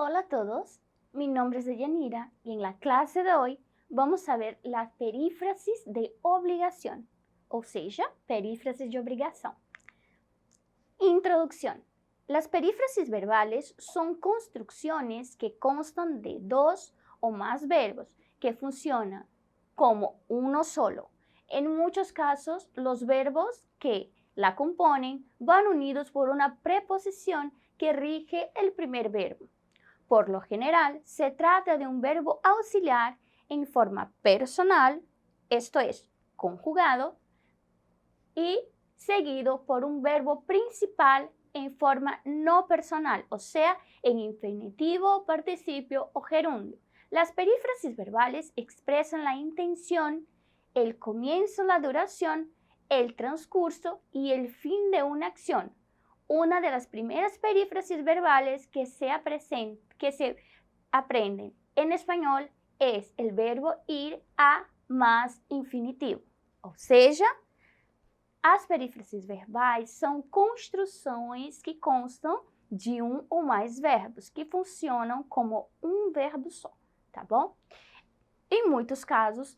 Hola a todos, mi nombre es Deyanira y en la clase de hoy vamos a ver las perífrasis de obligación, ou seja, perífrasis de obrigação. Introducción. Las perífrasis verbales son construcciones que constan de dos o más verbos que funcionan como uno solo. En muchos casos, los verbos que la componen van unidos por una preposición que rige el primer verbo. Por lo general, se trata de un verbo auxiliar en forma personal, esto es, conjugado, y seguido por un verbo principal en forma no personal, o sea, en infinitivo, participio o gerundio. Las perífrasis verbales expresan la intención, el comienzo, la duración, el transcurso y el fin de una acción. Una de las primeras perífrasis verbales que se aprenden en español es el verbo ir a más infinitivo. Ou seja, as perífrasis verbais são construções que constam de um ou mais verbos, que funcionam como um verbo só, tá bom? Em muitos casos,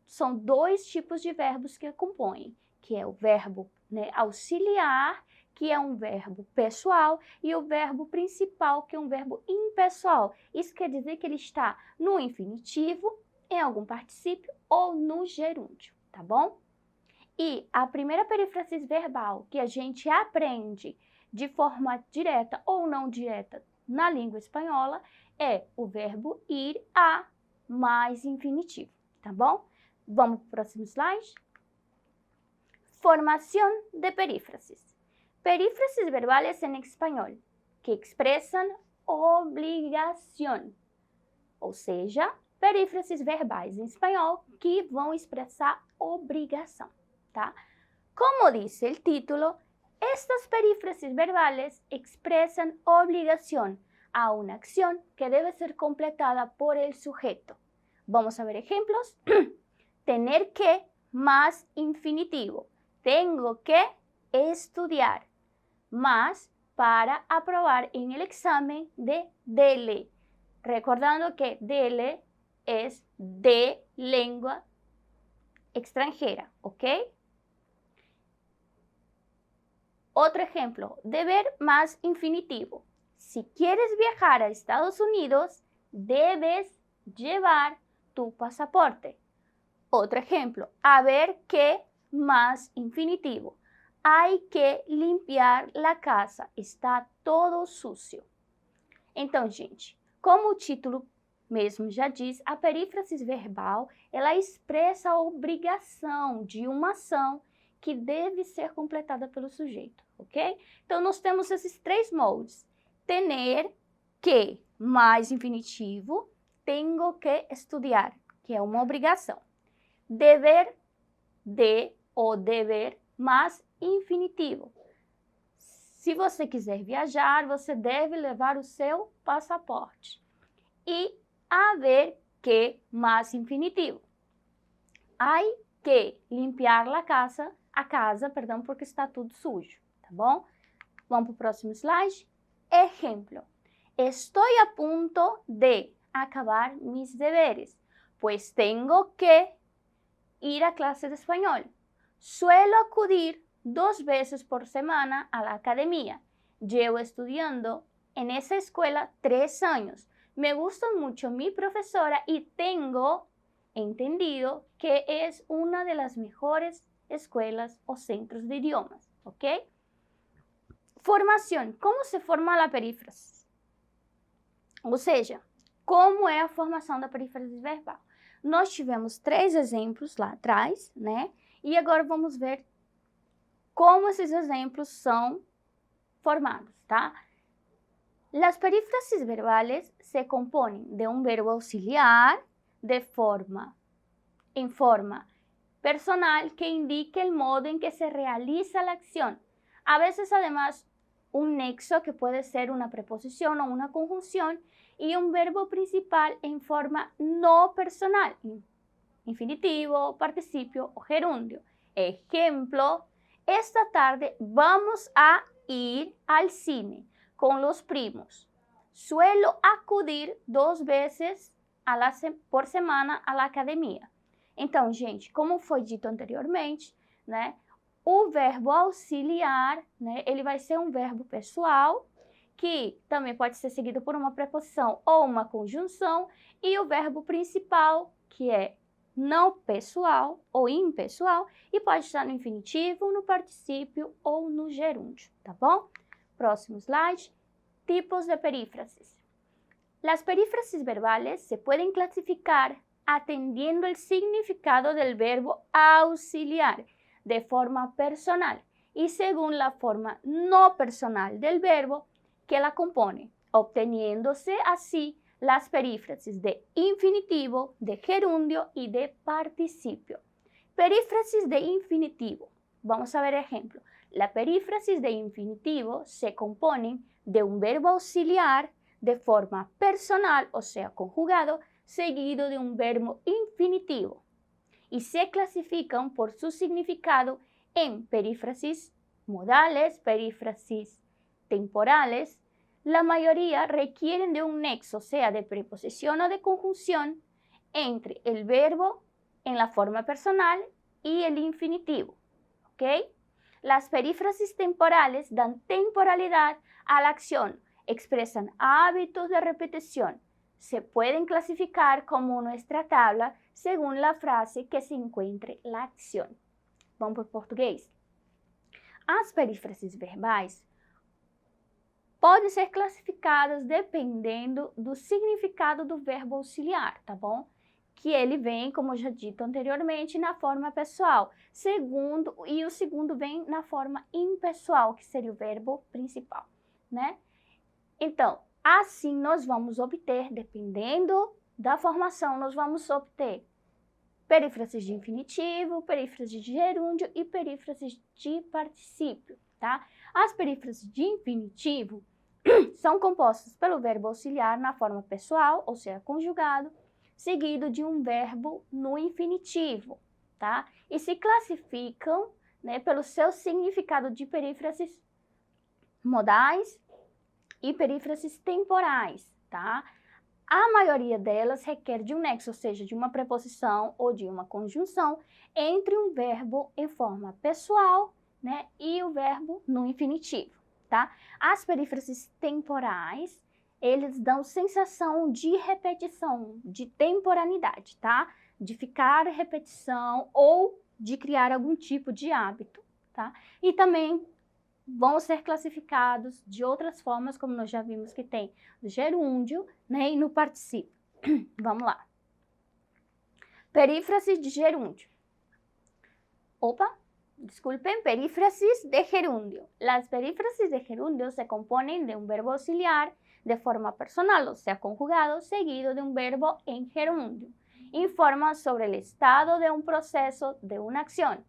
são dois tipos de verbos que a compõem, que é o verbo auxiliar, que é um verbo pessoal, e o verbo principal, que é um verbo impessoal. Isso quer dizer que ele está no infinitivo, em algum particípio ou no gerúndio, tá bom? E a primeira perífrasis verbal que a gente aprende de forma direta ou não direta na língua espanhola é o verbo ir a mais infinitivo, tá bom? Vamos para o próximo slide. Formación de perífrasis. Perífrasis verbales en español que expresan obrigación, ou seja, perífrasis verbais em espanhol que vão expressar obrigação, tá? Como dice el título, estas perífrasis verbales expresan obligación a una acción que debe ser completada por el sujeto. Vamos a ver ejemplos. Tener que más infinitivo. Tengo que estudiar. Más para aprobar en el examen de DELE. Recordando que DELE es de lengua extranjera, ¿ok? Otro ejemplo, deber más infinitivo. Si quieres viajar a Estados Unidos, debes llevar tu pasaporte. Otro ejemplo, haber que más infinitivo. Hay que limpiar la casa, está todo sucio. Então, gente, como o título mesmo já diz, a perífrasis verbal, ela expressa a obrigação de uma ação que deve ser completada pelo sujeito, ok? Então, nós temos esses três moldes. Tener que, mais infinitivo, tengo que estudiar, que é uma obrigação. Dever de ou dever mais infinitivo. Se você quiser viajar, você deve levar o seu passaporte. E haver que mais infinitivo. Hay que limpiar a casa, porque está tudo sujo, tá bom? Vamos para o próximo slide. Ejemplo. Estoy a punto de acabar mis deberes, pues tengo que ir a clase de español. Suelo acudir 2 veces por semana a la academia. Llevo estudiando en esa escuela 3 años. Me gusta mucho mi profesora y tengo entendido que es una de las mejores escuelas o centros de idiomas, ¿ok? Formación. ¿Cómo se forma la perífrasis? Ou seja, como é a formação da perífrasis verbal? Nós tivemos 3 exemplos lá atrás, né? E agora vamos ver como esses exemplos são formados, tá? Las perífrasis verbales se componen de un verbo auxiliar en forma personal que indique el modo en que se realiza la acción. A veces, además, un nexo que puede ser una preposición o una conjunción y un verbo principal en forma no personal, infinitivo, participio o gerundio. Ejemplo, esta tarde vamos a ir al cine con los primos. Suelo acudir 2 vezes por semana à academia. Então, gente, como foi dito anteriormente, né, o verbo auxiliar, né, ele vai ser um verbo pessoal, que também pode ser seguido por uma preposição ou uma conjunção, e o verbo principal, que é não pessoal ou impessoal, e pode estar no infinitivo, no particípio ou no gerúndio, tá bom? Próximo slide. Tipos de perífrasis. Las perífrasis verbales se pueden clasificar atendiendo el significado del verbo auxiliar de forma personal y según la forma no personal del verbo que la compone, obteniéndose así las perífrasis de infinitivo, de gerundio y de participio. Perífrasis de infinitivo. Vamos a ver ejemplo. La perífrasis de infinitivo se componen de un verbo auxiliar de forma personal, o sea, conjugado, seguido de un verbo infinitivo, y se clasifican por su significado en perífrasis modales, perífrasis temporales. La mayoría requieren de un nexo, sea de preposición o de conjunción, entre el verbo en la forma personal y el infinitivo, ¿ok? Las perífrasis temporales dan temporalidad a la acción, expresan hábitos de repetición. Se pueden clasificar como nuestra tabla según la frase que se encuentre la acción. Vamos para o português. As perífrasis verbais podem ser classificadas dependendo do significado do verbo auxiliar, tá bom? Que ele vem, como já dito anteriormente, na forma pessoal. E o segundo vem na forma impessoal, que seria o verbo principal, né? Então, assim nós vamos obter, dependendo da formação, nós vamos obter perífrasis de infinitivo, perífrasis de gerúndio e perífrasis de particípio, tá? As perífrasis de infinitivo são compostas pelo verbo auxiliar na forma pessoal, ou seja, conjugado, seguido de um verbo no infinitivo, tá? E se classificam, né, pelo seu significado de perífrasis modais e perífrasis temporais, tá? A maioria delas requer de um nexo, ou seja, de uma preposição ou de uma conjunção entre um verbo em forma pessoal, né, e o verbo no infinitivo, tá? As perífrasis temporais, eles dão sensação de repetição, de temporaneidade, tá? De ficar repetição ou de criar algum tipo de hábito, tá? E também vão ser classificados de outras formas, como nós já vimos que tem no gerúndio, né, e no particípio. Vamos lá. Perífrasis de gerúndio. Disculpen, perífrasis de gerundio. Las perífrasis de gerundio se componen de un verbo auxiliar de forma personal, o sea, conjugado, seguido de un verbo en gerundio. Informa sobre el estado de un proceso, de una acción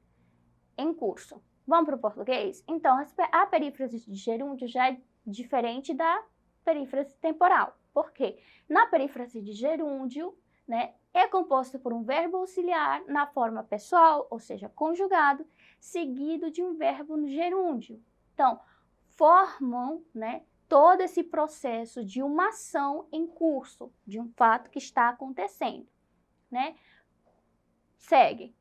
em curso. Vamos para o português? Então, a perífrase de gerúndio já é diferente da perífrase temporal. Por quê? Na perífrase de gerúndio, né, é composto por um verbo auxiliar na forma pessoal, ou seja, conjugado, seguido de um verbo no gerúndio. Então, formam, né, todo esse processo de uma ação em curso, de um fato que está acontecendo, né? Segue.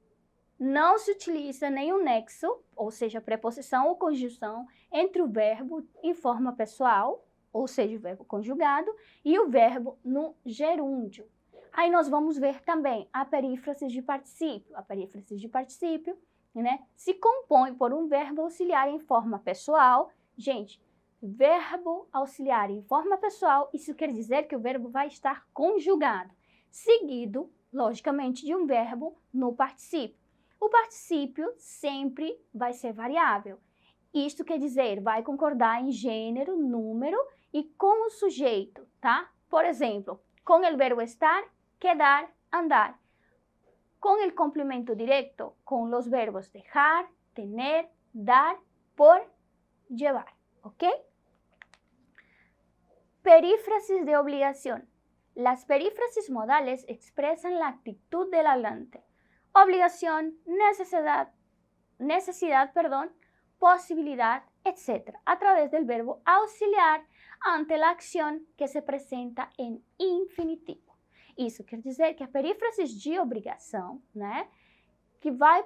Não se utiliza nenhum nexo, ou seja, preposição ou conjunção, entre o verbo em forma pessoal, ou seja, o verbo conjugado, e o verbo no gerúndio. Aí nós vamos ver também a perífrase de particípio. A perífrase de particípio, né, se compõe por um verbo auxiliar em forma pessoal. Gente, verbo auxiliar em forma pessoal, isso quer dizer que o verbo vai estar conjugado, seguido, logicamente, de um verbo no particípio. O particípio sempre vai ser variável. Isto quer dizer, vai concordar em gênero, número e com o sujeito, tá? Por exemplo, com o verbo estar, quedar, andar. Com o complemento direto, com os verbos dejar, tener, dar, por, llevar, ¿ok? Perífrasis de obligación. Las perífrasis modales expresan la actitud del hablante. Obligación, necesidad, posibilidad etc., a través del verbo auxiliar ante la acción que se apresenta em infinitivo. Isso quer dizer que a perífrase de obrigação, né, que vai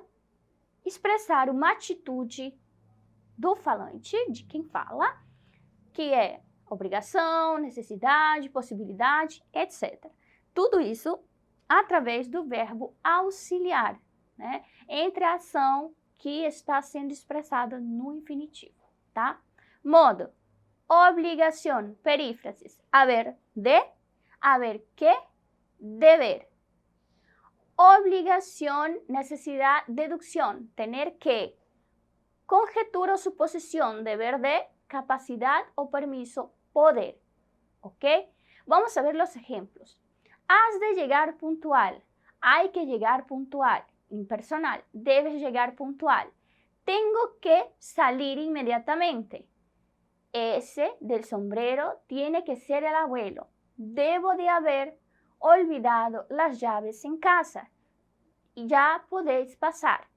expressar uma atitude do falante, de quem fala, que é obrigação, necessidade, possibilidade, etc. Tudo isso através do verbo auxiliar, né, entre a ação que está sendo expressada no infinitivo, tá? Modo: obligación, perífrasis, haber de, haber que, deber. Obligación, necesidad, deducción, tener que. Conjetura o suposición, deber de, capacidad o permiso, poder. ¿Ok? Vamos a ver los ejemplos. Has de llegar puntual. Hay que llegar puntual. Impersonal. Debes llegar puntual. Tengo que salir inmediatamente. Ese del sombrero tiene que ser el abuelo. Debo de haber olvidado las llaves en casa. E já podéis passar.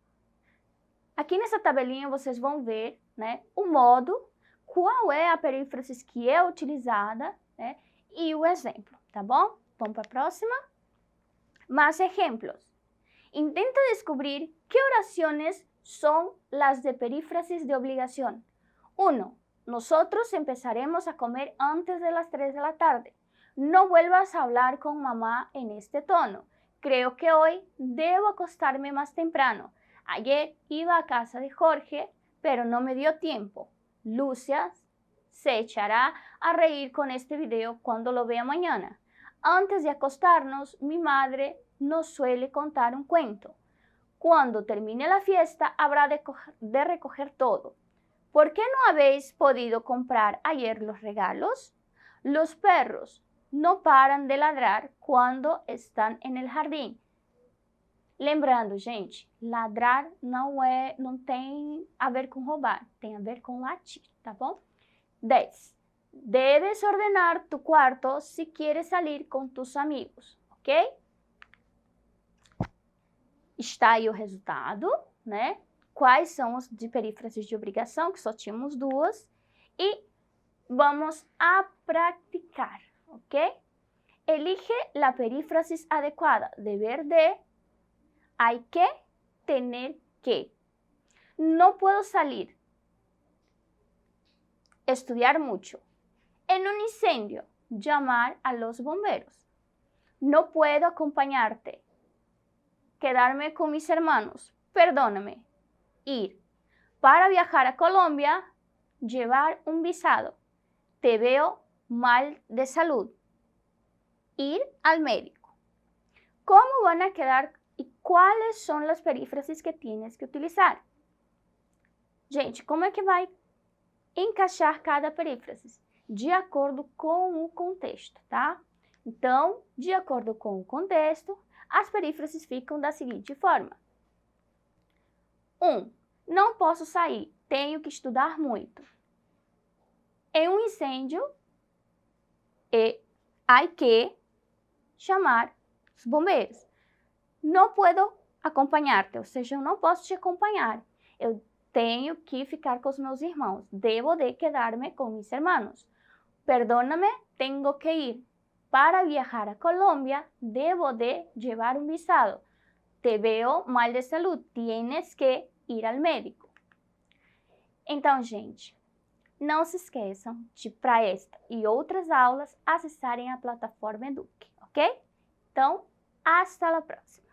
Aqui nessa tabelinha vocês vão ver, né, o modo, qual é a perífrase que é utilizada, né, e o exemplo, tá bom? Vamos para a próxima. Más ejemplos. Intenta descubrir qué oraciones son las de perífrasis de obligación. 1. Nosotros empezaremos a comer antes de las 3 de la tarde. No vuelvas a hablar con mamá en este tono. Creo que hoy debo acostarme más temprano. Ayer iba a casa de Jorge, pero no me dio tiempo. Lucia se echará a reír con este video cuando lo vea mañana. Antes de acostarnos, mi madre nos suele contar un cuento. Cuando termine la fiesta, habrá de recoger todo. ¿Por qué no habéis podido comprar ayer los regalos? Los perros no param de ladrar quando estão no jardim. Lembrando, gente, ladrar não tem a ver com roubar, tem a ver com latir, tá bom? 10. Debes ordenar tu quarto si quieres salir com tus amigos, ok? Está aí o resultado, né? Quais são os de perífrases de obrigação, que só tínhamos duas, e vamos a praticar. ¿Ok? Elige la perífrasis adecuada. Deber de, hay que, tener que. No puedo salir. Estudiar mucho. En un incendio, llamar a los bomberos. No puedo acompañarte. Quedarme con mis hermanos. Perdóname. Ir. Para viajar a Colombia, llevar un visado. Te veo mal de salud. Ir al médico. ¿Cómo van a quedar y cuáles son las perífrasis que tienes que utilizar? Gente, como é que vai encaixar cada perífrase? De acordo com o contexto, tá? Então, de acordo com o contexto, as perífrases ficam da seguinte forma. 1. Não posso sair, tenho que estudar muito. Em um incêndio, hay que chamar os bombeiros. Não puedo acompanhar-te, ou seja, eu não posso te acompanhar. Eu tenho que ficar com os meus irmãos. Debo de quedarme com mis hermanos. Perdóname, tengo que ir. Para viajar a Colombia, debo de llevar un visado. Te veo mal de salud, tienes que ir al médico. Então, gente, não se esqueçam de, para esta e outras aulas, acessarem a plataforma Eduque, ok? Então, hasta la próxima!